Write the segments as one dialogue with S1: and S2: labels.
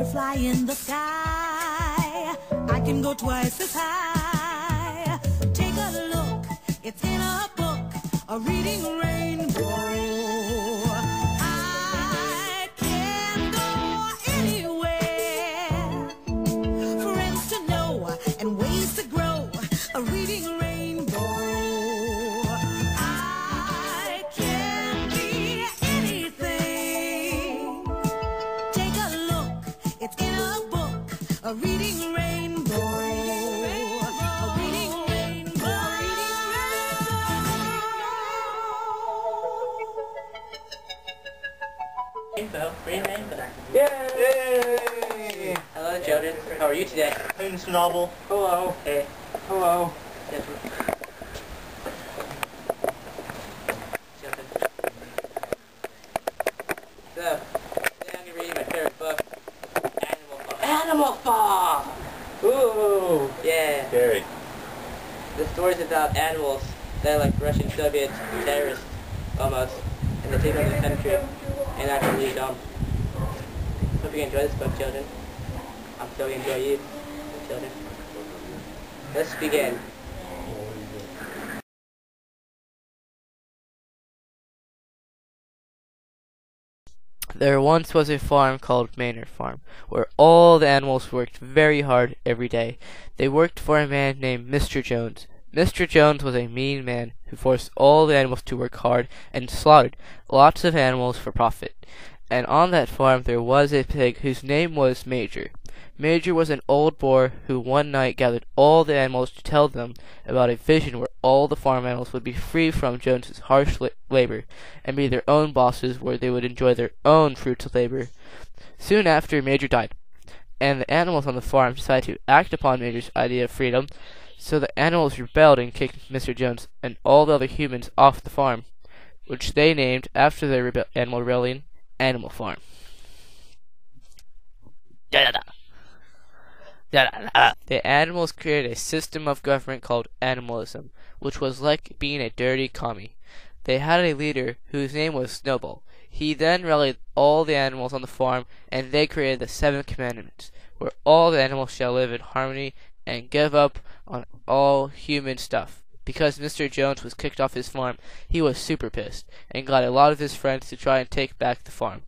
S1: fly in the sky. I can go twice as high. Take a look, it's in a book, a reading rainbow. I can go anywhere. Friends to know and ways to grow, a reading rainbow. I can be anything. Take a look, it's in a book, a reading rainbow. A reading rainbow.
S2: Rainbow, green rainbow.
S3: Yay!
S2: Hello, Jordan. How are you today?
S3: Hey, Mr. Novel.
S2: Hello. Hey.
S3: Hello.
S2: Jordan. So, today I'm going to read my favorite book, Animal Farm. Animal Farm!
S3: Ooh.
S2: Yeah.
S3: Scary.
S2: The story's about animals that are like Russian Soviet terrorists, almost, and they take over the country, and that's really dumb. Hope you enjoy this book, children. I'm sure you enjoy you, children. Let's begin. There once was a farm called Manor Farm, where all the animals worked very hard every day. They worked for a man named Mr. Jones. Mr. Jones was a mean man who forced all the animals to work hard and slaughtered lots of animals for profit. And on that farm there was a pig whose name was Major. Major was an old boar who one night gathered all the animals to tell them about a vision where all the farm animals would be free from Jones's harsh labor and be their own bosses, where they would enjoy their own fruits of labor. Soon after, Major died, and the animals on the farm decided to act upon Major's idea of freedom. So the animals rebelled and kicked Mr. Jones and all the other humans off the farm, which they named, after their animal rebellion, Animal Farm. The animals created a system of government called animalism, which was like being a dirty commie. They had a leader whose name was Snowball. He then rallied all the animals on the farm, and they created the 7 Commandments, where all the animals shall live in harmony and give up on all human stuff. Because Mr. Jones was kicked off his farm, he was super pissed, and got a lot of his friends to try and take back the farm.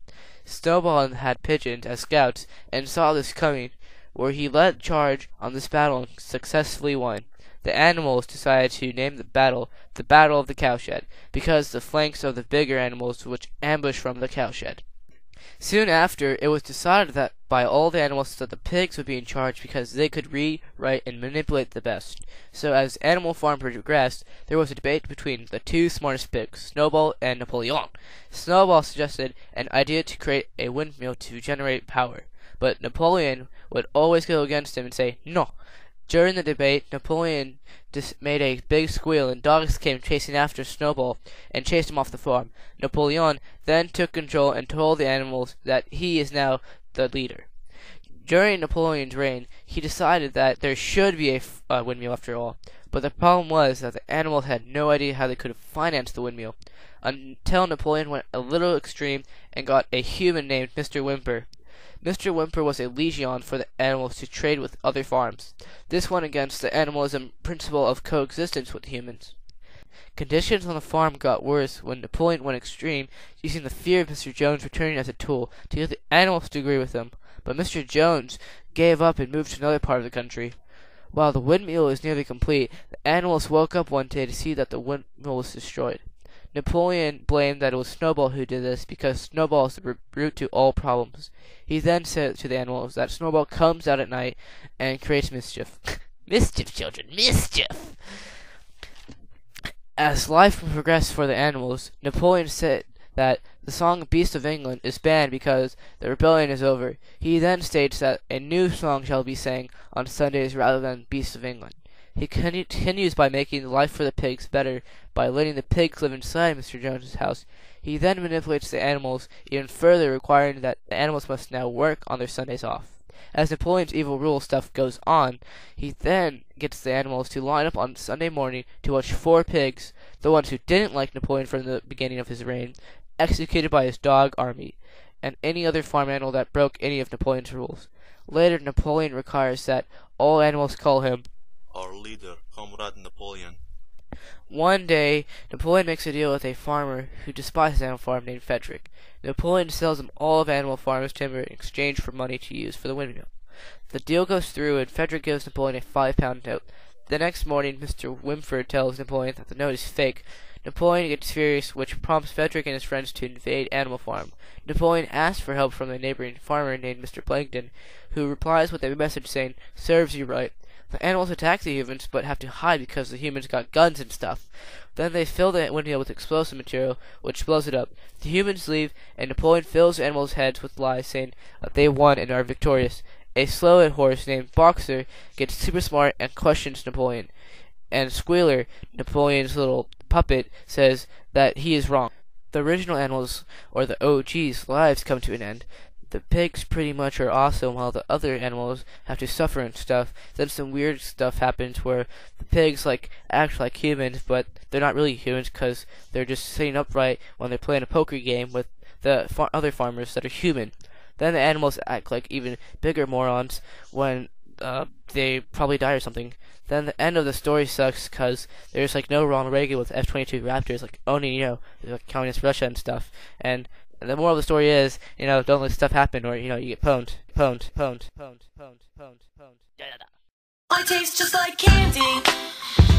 S2: Snowball had pigeons as scouts, and saw this coming, where he led charge on this battle and successfully won. The animals decided to name the battle of the Cowshed, because the flanks of the bigger animals which ambushed from the cowshed. Soon after, it was decided that by all the animals that the pigs would be in charge, because they could read, write, and manipulate the best. So as Animal Farm progressed, there was a debate between the 2 smartest pigs, Snowball and Napoleon. Snowball suggested an idea to create a windmill to generate power, but Napoleon would always go against him and say, "No." During the debate, Napoleon made a big squeal, and dogs came chasing after Snowball and chased him off the farm. Napoleon then took control and told the animals that he is now the leader. During Napoleon's reign, he decided that there should be a windmill after all, but the problem was that the animals had no idea how they could finance the windmill, until Napoleon went a little extreme and got a human named Mr. Whymper. Mr. Whymper was a liaison for the animals to trade with other farms. This went against the animalism principle of coexistence with humans. Conditions on the farm got worse when Napoleon went extreme, using the fear of Mr. Jones returning as a tool to get the animals to agree with him. But Mr. Jones gave up and moved to another part of the country. While the windmill was nearly complete, the animals woke up one day to see that the windmill was destroyed. Napoleon blamed that it was Snowball who did this, because Snowball is the root to all problems. He then said to the animals that Snowball comes out at night and creates mischief. Mischief, children, mischief! As life progressed for the animals, Napoleon said that the song Beast of England is banned because the rebellion is over. He then states that a new song shall be sang on Sundays rather than Beast of England. He continues by making life for the pigs better by letting the pigs live inside Mr. Jones's house. He then manipulates the animals even further, requiring that the animals must now work on their Sundays off. As Napoleon's evil rule stuff goes on, he then gets the animals to line up on Sunday morning to watch 4 pigs, the ones who didn't like Napoleon from the beginning of his reign, executed by his dog army. and any other farm animal that broke any of Napoleon's rules. Later, Napoleon requires that all animals call him
S4: our leader, Comrade Napoleon.
S2: One day, Napoleon makes a deal with a farmer who despises Animal Farm named Frederick. Napoleon sells him all of Animal Farm's timber in exchange for money to use for the windmill. The deal goes through, and Frederick gives Napoleon a 5-pound note. The next morning, Mr. Wimford tells Napoleon that the note is fake. Napoleon gets furious, which prompts Frederick and his friends to invade Animal Farm. Napoleon asks for help from a neighboring farmer named Mr. Plankton, who replies with a message saying, "Serves you right." The animals attack the humans, but have to hide because the humans got guns and stuff. Then they fill the windmill with explosive material, which blows it up. The humans leave, and Napoleon fills the animals' heads with lies, saying that they won and are victorious. A slow horse named Boxer gets super smart and questions Napoleon. And Squealer, Napoleon's little puppet, says that he is wrong. The original animals, or the OG's, lives come to an end. The pigs pretty much are awesome, while the other animals have to suffer and stuff. Then some weird stuff happens where the pigs act like humans, but they're not really humans because they're just sitting upright when they're playing a poker game with the other farmers that are human. Then the animals act like even bigger morons when they probably die or something. Then the end of the story sucks because there's no Ronald Reagan with F-22 Raptors owning communist Russia and stuff. And the moral of the story is, don't let stuff happen or you get pwned.
S1: I taste just like candy.